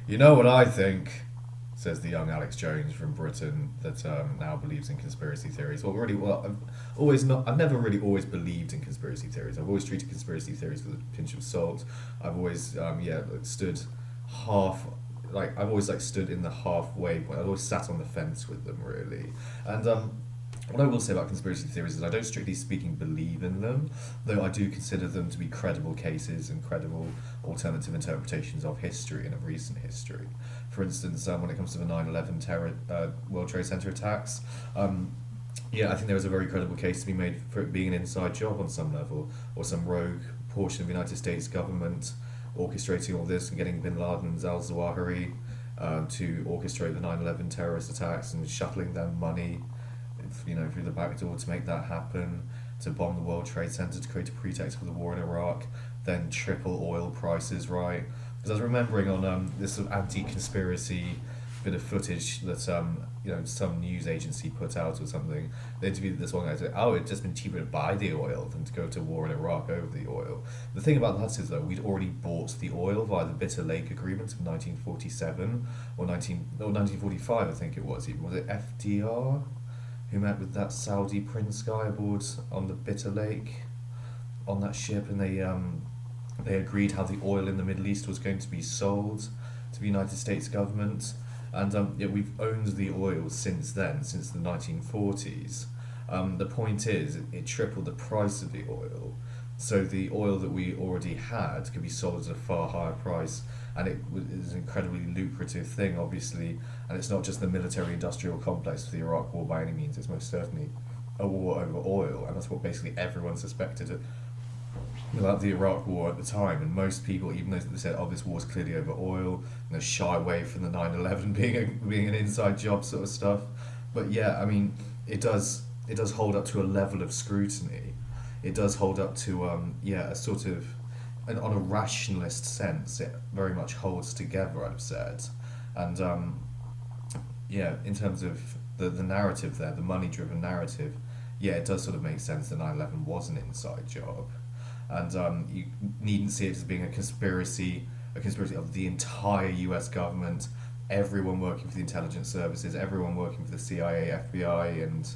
You know what I think, says the young Alex Jones from Britain that now believes in conspiracy theories. Well, I've never really always believed in conspiracy theories. I've always treated conspiracy theories with a pinch of salt. I've always, stood half, I've always stood in the halfway point. I've always sat on the fence with them really, and what I will say about conspiracy theories is I don't strictly speaking believe in them, though I do consider them to be credible cases and credible alternative interpretations of history and of recent history. For instance, when it comes to the 9/11 terror, World Trade Center attacks, I think there is a very credible case to be made for it being an inside job on some level, or some rogue portion of the United States government orchestrating all this and getting bin Laden and al Zawahiri to orchestrate the 9/11 terrorist attacks and shuttling them money through the back door to make that happen, to bomb the World Trade Center to create a pretext for the war in Iraq, then triple oil prices, right? Because I was remembering on this sort of anti-conspiracy bit of footage that some news agency put out or something. They interviewed this one guy said, "Oh, it'd just been cheaper to buy the oil than to go to war in Iraq over the oil." The thing about that is though we'd already bought the oil via the Bitter Lake Agreement of 1947 or 1945, I think it was. Even was it FDR who met with that Saudi prince guy aboard on the Bitter Lake on that ship, and they agreed how the oil in the Middle East was going to be sold to the United States government, and we've owned the oil since then, since the 1940s. The point is, it tripled the price of the oil, so the oil that we already had could be sold at a far higher price, and it is an incredibly lucrative thing, obviously. And it's not just the military-industrial complex of the Iraq War by any means. It's most certainly a war over oil, and that's what basically everyone suspected about the Iraq War at the time. And most people, even though they said, "Oh, this war's clearly over oil," and they shy away from the 9/11 being an inside job sort of stuff. But yeah, I mean, it does hold up to a level of scrutiny. It does hold up to a sort of, and on a rationalist sense, it very much holds together. I've said, and in terms of the narrative there, the money-driven narrative, yeah, it does sort of make sense that 9/11 was an inside job, and you needn't see it as being a conspiracy of the entire U.S. government, everyone working for the intelligence services, everyone working for the CIA, FBI, and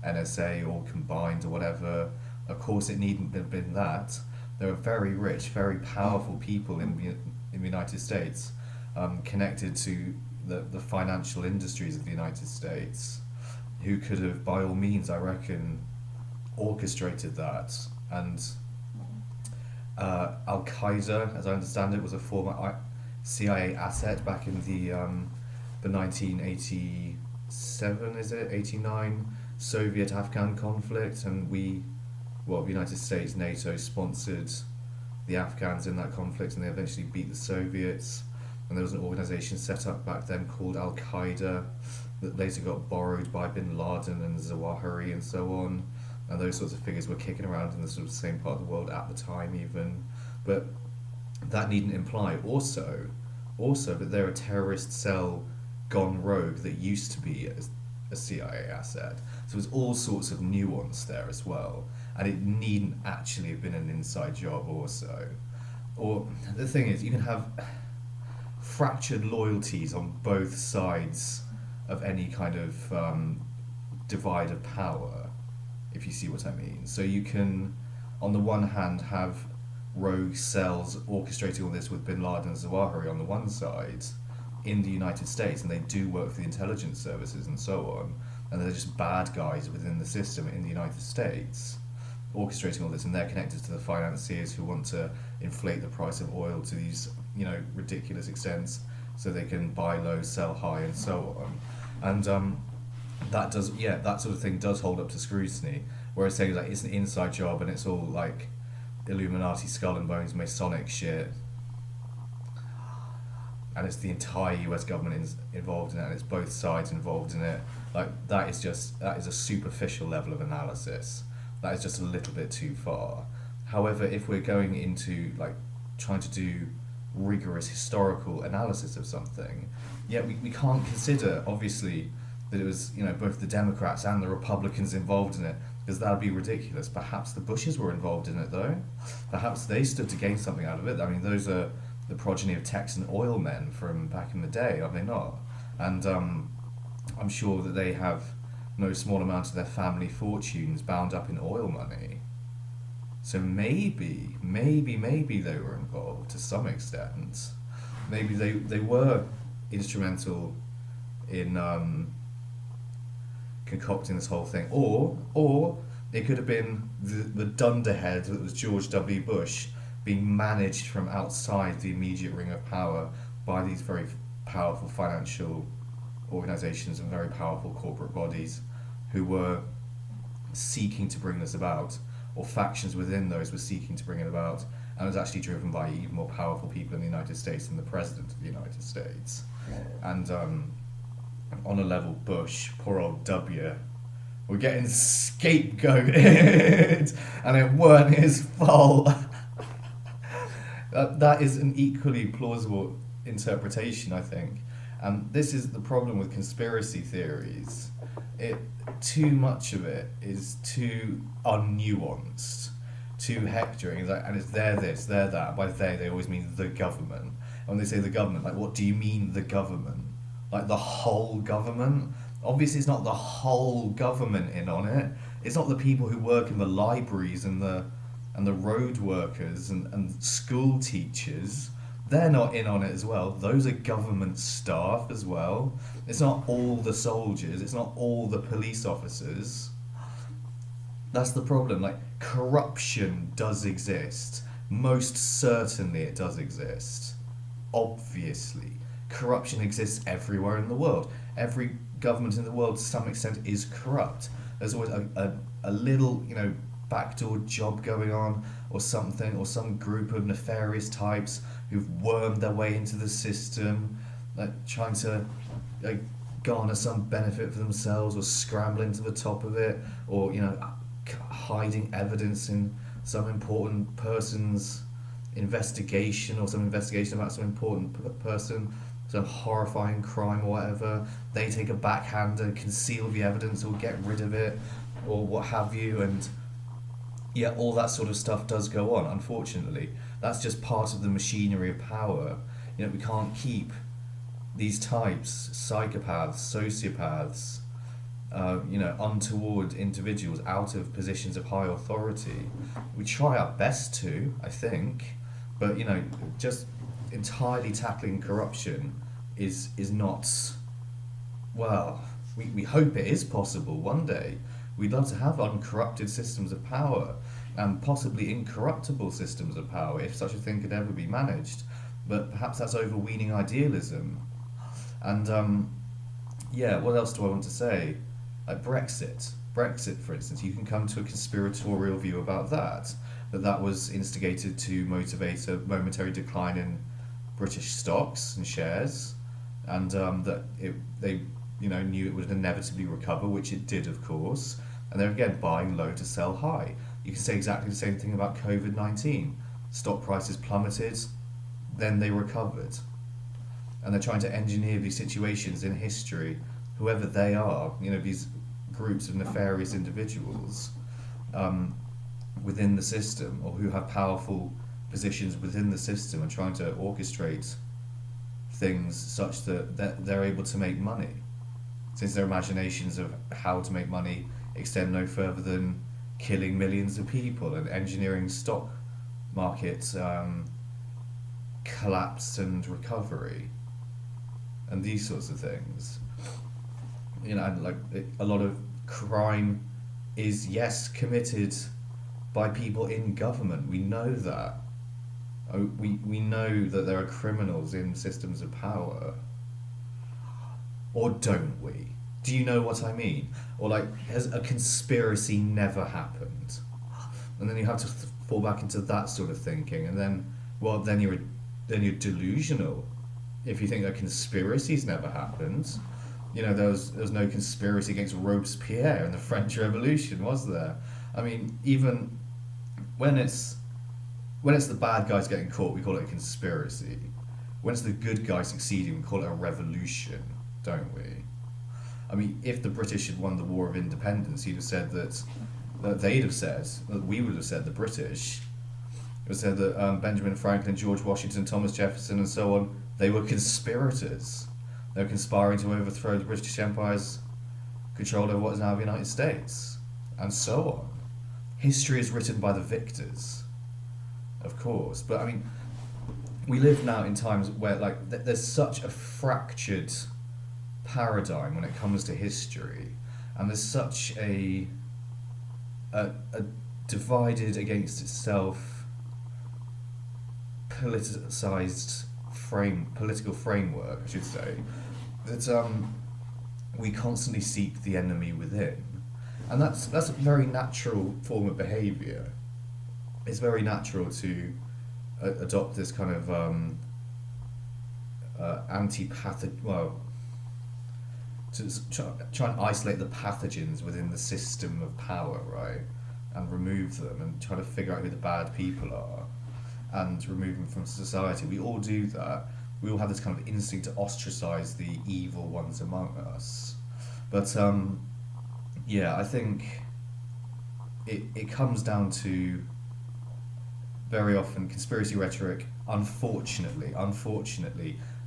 NSA all combined or whatever. Of course, it needn't have been that. There are very rich, very powerful people in the United States, connected to the financial industries of the United States, who could have, by all means, I reckon, orchestrated that. And Al Qaeda, as I understand it, was a former CIA asset back in the 1987, is it 89 Soviet Afghan conflict, and the United States, NATO sponsored the Afghans in that conflict, and they eventually beat the Soviets. And there was an organization set up back then called Al Qaeda that later got borrowed by bin Laden and Zawahiri and so on. And those sorts of figures were kicking around in the sort of same part of the world at the time, even. But that needn't imply also that they're a terrorist cell gone rogue that used to be a CIA asset. So there's all sorts of nuance there as well, and it needn't actually have been an inside job also. Or the thing is, you can have fractured loyalties on both sides of any kind of divide of power, if you see what I mean. So you can, on the one hand, have rogue cells orchestrating all this with bin Laden and Zawahiri on the one side in the United States, and they do work for the intelligence services and so on, and they're just bad guys within the system in the United States orchestrating all this, and they're connected to the financiers who want to inflate the price of oil to these ridiculous extents so they can buy low, sell high, and so on. And that sort of thing does hold up to scrutiny. Whereas saying it's an inside job and it's all like Illuminati skull and bones Masonic shit, and it's the entire U.S. government involved in it, and it's both sides involved in it. That is a superficial level of analysis. That is just a little bit too far. However, if we're going into trying to do rigorous historical analysis of something, we can't consider obviously that it was both the Democrats and the Republicans involved in it, because that would be ridiculous. Perhaps the Bushes were involved in it though. Perhaps they stood to gain something out of it. I mean, those are the progeny of Texan oil men from back in the day, are they not? And I'm sure that they have no small amount of their family fortunes bound up in oil money. So maybe they were involved to some extent. Maybe they were instrumental in concocting this whole thing, or it could have been the dunderhead that was George W. Bush being managed from outside the immediate ring of power by these very powerful financial organizations and very powerful corporate bodies who were seeking to bring this about, or factions within those were seeking to bring it about, and it was actually driven by even more powerful people in the United States than the President of the United States. And on a level, Bush, poor old W, were getting scapegoated, and it weren't his fault. That is an equally plausible interpretation, I think. And this is the problem with conspiracy theories. Too much of it is too unnuanced, too hectoring. And it's they're this, they're that. By they always mean the government. And when they say the government, like, what do you mean the government? Like the whole government? Obviously, it's not the whole government in on it. It's not the people who work in the libraries and the road workers and school teachers. They're not in on it as well. Those are government staff as well. It's not all the soldiers. It's not all the police officers. That's the problem. Like, corruption does exist. Most certainly it does exist. Obviously. Corruption exists everywhere in the world. Every government in the world to some extent is corrupt. There's always a little, backdoor job going on, or something, or some group of nefarious types who've wormed their way into the system, like trying to garner some benefit for themselves, or scrambling to the top of it, or hiding evidence in some important person's investigation, or some investigation about some important person, some horrifying crime or whatever. They take a backhander, conceal the evidence, or get rid of it, or what have you, and yeah, all that sort of stuff does go on, unfortunately. That's just part of the machinery of power. We can't keep these types, psychopaths, sociopaths, untoward individuals out of positions of high authority. We try our best to, I think, but, just entirely tackling corruption is not, well, we hope it is possible one day. We'd love to have uncorrupted systems of power, and possibly incorruptible systems of power, if such a thing could ever be managed. But perhaps that's overweening idealism. And what else do I want to say? Like Brexit, for instance, you can come to a conspiratorial view about that was instigated to motivate a momentary decline in British stocks and shares, and that they knew it would inevitably recover, which it did, of course, and they're again buying low to sell high. You can say exactly the same thing about COVID-19. Stock prices plummeted, then they recovered. And they're trying to engineer these situations in history, whoever they are, these groups of nefarious individuals within the system, or who have powerful positions within the system, and trying to orchestrate things such that they're able to make money, since their imaginations of how to make money extend no further than killing millions of people and engineering stock market collapse and recovery and these sorts of things. And a lot of crime is, yes, committed by people in government. We know that. We know that there are criminals in systems of power. Or don't we? Do you know what I mean? Or has a conspiracy never happened? And then you have to fall back into that sort of thinking, and then you're delusional if you think that conspiracies never happened. There was no conspiracy against Robespierre in the French Revolution, was there? I mean, even when it's the bad guys getting caught, we call it a conspiracy. When it's the good guys succeeding, we call it a revolution, don't we? I mean, if the British had won the War of Independence, you'd have said that we would have said, the British, It was said that Benjamin Franklin, George Washington, Thomas Jefferson, and so on, they were conspirators. They were conspiring to overthrow the British Empire's control over what is now the United States, and so on. History is written by the victors, of course. But I mean, we live now in times where there's such a fractured paradigm when it comes to history, and there's such a divided against itself politicized political framework, I should say, that we constantly seek the enemy within, and that's a very natural form of behaviour. It's very natural to adopt this kind of antipathic, well, to try and isolate the pathogens within the system of power, right, and remove them and try to figure out who the bad people are and remove them from society. We all do that. We all have this kind of instinct to ostracize the evil ones among us. But yeah, I think it comes down to very often conspiracy rhetoric, unfortunately,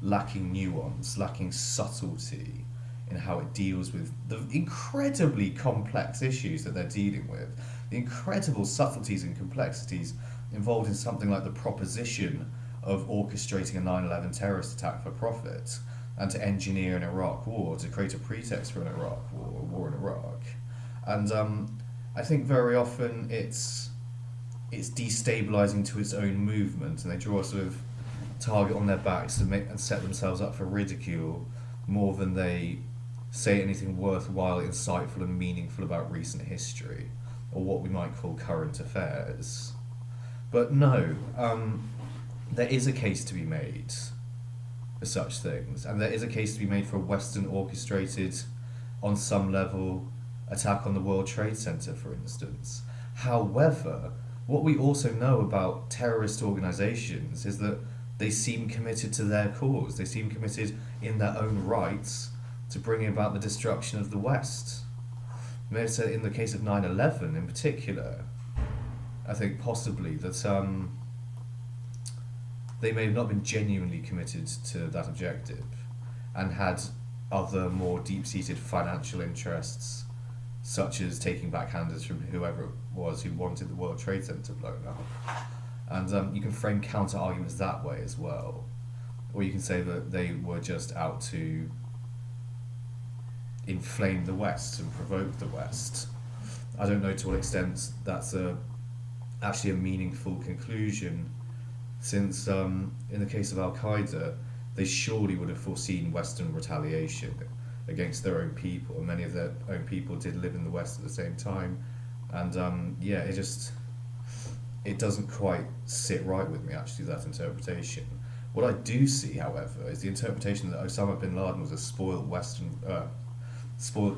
lacking nuance, lacking subtlety in how it deals with the incredibly complex issues that they're dealing with, the incredible subtleties and complexities involved in something like the proposition of orchestrating a 9/11 terrorist attack for profit and to engineer an Iraq war, to create a pretext for an Iraq war, a war in Iraq. And I think very often it's destabilizing to its own movement, and they draw a sort of target on their backs to make and set themselves up for ridicule more than they say anything worthwhile, insightful, and meaningful about recent history, or what we might call current affairs. But no, there is a case to be made for such things, and there is a case to be made for a Western orchestrated, on some level, attack on the World Trade Center, for instance. However, what we also know about terrorist organizations is that they seem committed to their cause. They seem committed in their own rights to bringing about the destruction of the West. You may have said in the case of 9/11 in particular, I think possibly that they may have not been genuinely committed to that objective and had other more deep-seated financial interests, such as taking backhanders from whoever it was who wanted the World Trade Center blown up. And you can frame counter-arguments that way as well. Or you can say that they were just out to inflame the West and provoke the West. I don't know to what extent that's actually a meaningful conclusion, since in the case of Al-Qaeda, they surely would have foreseen Western retaliation against their own people, and many of their own people did live in the West at the same time. And yeah, it doesn't quite sit right with me, actually, that interpretation. What I do see, however, is the interpretation that Osama bin Laden was a spoiled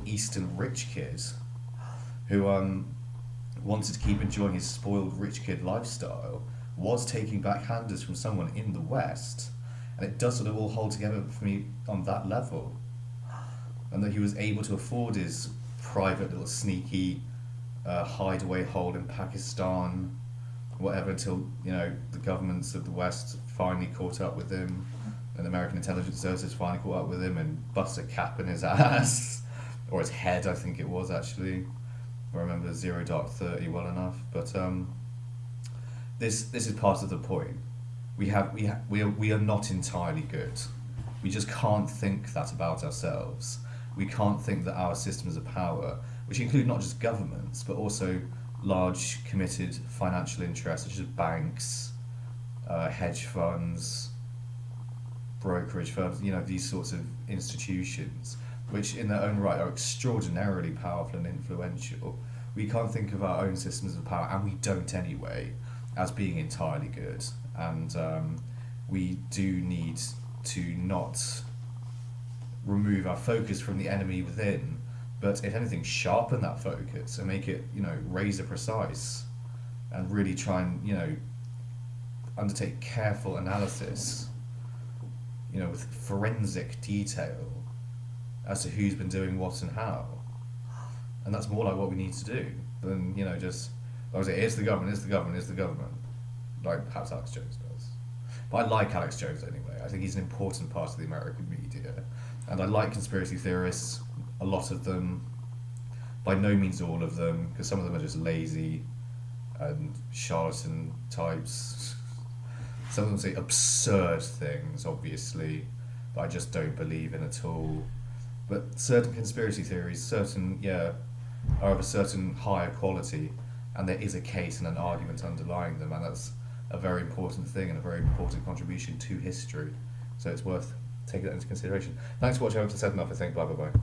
Eastern rich kid who wanted to keep enjoying his spoiled rich kid lifestyle, was taking backhanders from someone in the West, and it does sort of all hold together for me on that level. And that he was able to afford his private little sneaky hideaway hole in Pakistan, whatever, until the governments of the West finally caught up with him, and American intelligence services finally caught up with him and bust a cap in his ass, or his head, I think it was actually. I remember Zero Dark 30 well enough, but this is part of the point. We are not entirely good. We just can't think that about ourselves. We can't think that our systems of power, which include not just governments, but also large committed financial interests such as banks, hedge funds, brokerage firms, these sorts of institutions, which in their own right are extraordinarily powerful and influential. We can't think of our own systems of power, and we don't anyway, as being entirely good. And we do need to not remove our focus from the enemy within, but if anything, sharpen that focus and make it, razor precise, and really try and, undertake careful analysis, with forensic detail as to who's been doing what and how. And that's more like what we need to do than, just, like I say, it's the government. like perhaps Alex Jones does. But I like Alex Jones anyway. I think he's an important part of the American media, and I like conspiracy theorists. A lot of them, by no means all of them, because some of them are just lazy and charlatan types. Some of them say absurd things, obviously, that I just don't believe in at all. But certain conspiracy theories, are of a certain higher quality, and there is a case and an argument underlying them, and that's a very important thing and a very important contribution to history. So it's worth taking that into consideration. Thanks for watching. I'm to 7 off, I think. Bye bye bye.